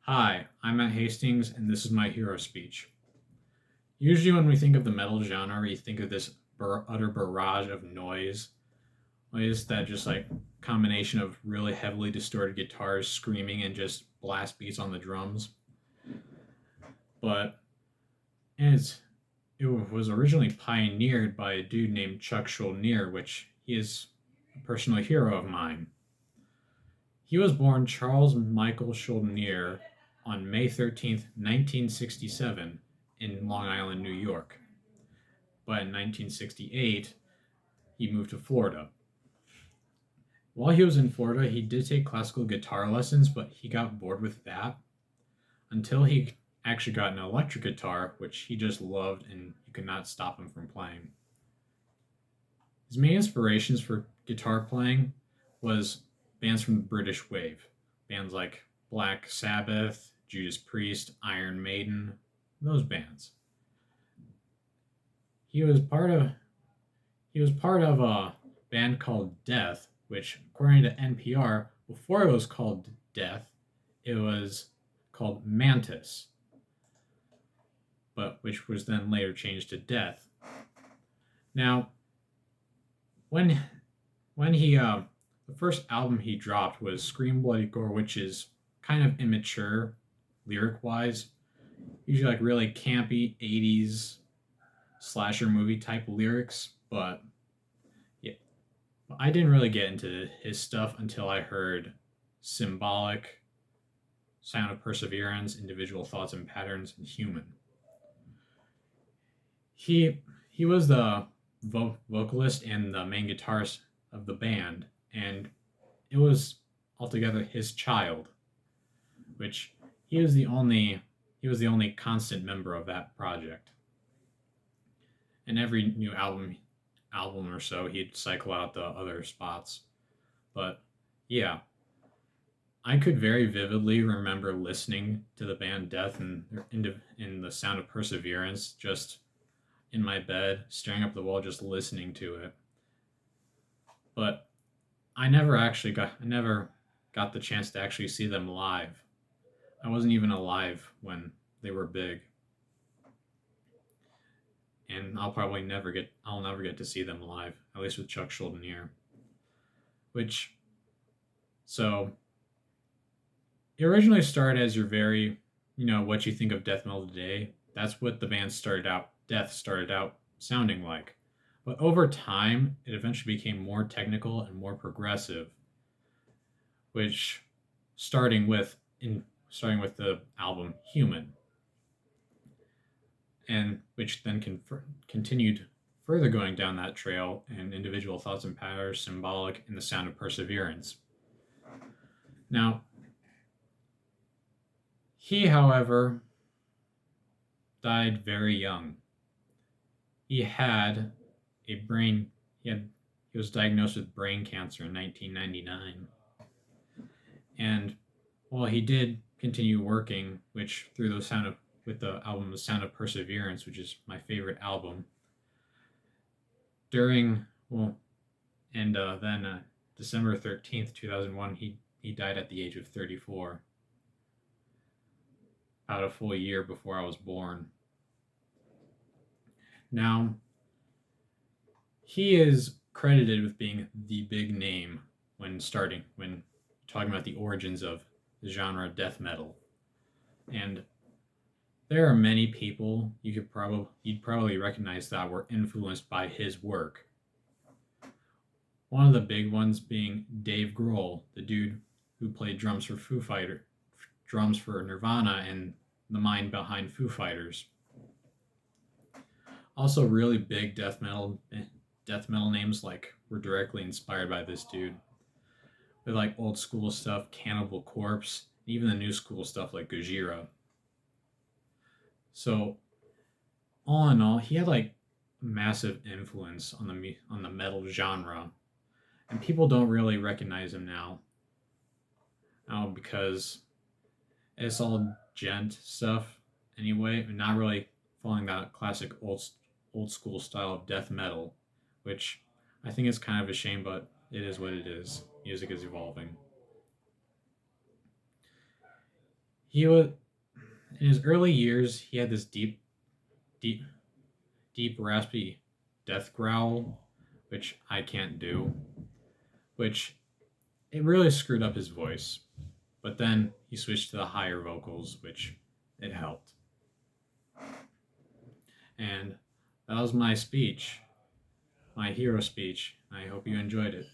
Hi, I'm Matt Hastings, and this is my hero speech. Usually, when we think of the metal genre, we think of this utter barrage of noise that just like combination of really heavily distorted guitars screaming and just blast beats on the drums. But it's it was originally pioneered by a dude named Chuck Schuldiner, which he is a personal hero of mine. He was born Charles Michael Schuldiner on May 13th, 1967, in Long Island, New York. But in 1968, he moved to Florida. While he was in Florida, he did take classical guitar lessons, but he got bored with that until he actually got an electric guitar, which he just loved and you could not stop him from playing. His main inspirations for guitar playing was bands from the British Wave, bands like Black Sabbath, Judas Priest, Iron Maiden, those bands. He was part of he was part of a band called Death, which according to NPR, before it was called Death, it was called Mantis, but which was then later changed to Death. Now, when when he the first album he dropped was Scream Bloody Gore, which is kind of immature lyric wise, usually like really campy 80s slasher movie type lyrics, but yeah, I didn't really get into his stuff until I heard Symbolic, Sound of Perseverance, Individual Thoughts and Patterns, and Human. He was the vocalist and the main guitarist of the band, and it was altogether his child, which he was the only he was the only constant member of that project. And every new album or so, he'd cycle out the other spots. But yeah, I could very vividly remember listening to the band Death and in the Sound of Perseverance, just in my bed, staring up the wall, just listening to it. But I never got the chance to actually see them live. I wasn't even alive when they were big, and I'll never get to see them live, at least with Chuck Schuldiner. Which, so it originally started as your very, what you think of death metal today. That's what the band Death started out sounding like. But over time, it eventually became more technical and more progressive, which starting with the album Human, and which then continued further going down that trail in Individual Thoughts and Patterns, Symbolic, and The Sound of Perseverance. Now, he, however, died very young. He had a brain he was diagnosed with brain cancer in 1999. And while he did continue working, which through the sound of with the album The Sound of Perseverance, which is my favorite album, during well, and then December 13th, 2001, he died at the age of 34, about a full year before I was born. Now, he is credited with being the big name when talking about the origins of the genre death metal. And there are many people you'd probably recognize that were influenced by his work. One of the big ones being Dave Grohl, the dude who played drums for Nirvana, and the mind behind Foo Fighters. Also, really big death metal names like were directly inspired by this dude. With like old school stuff, Cannibal Corpse, even the new school stuff like Gojira. So, all in all, he had like massive influence on the metal genre, and people don't really recognize him now. Because it's all gent stuff anyway, and not really following that classic old school style of death metal, which I think is kind of a shame, but it is what it is. Music is evolving. He was in his early years. He had this deep, deep, raspy death growl, which I can't do. Which it really screwed up his voice. But then he switched to the higher vocals, which it helped. And that was my speech, my hero speech. I hope you enjoyed it.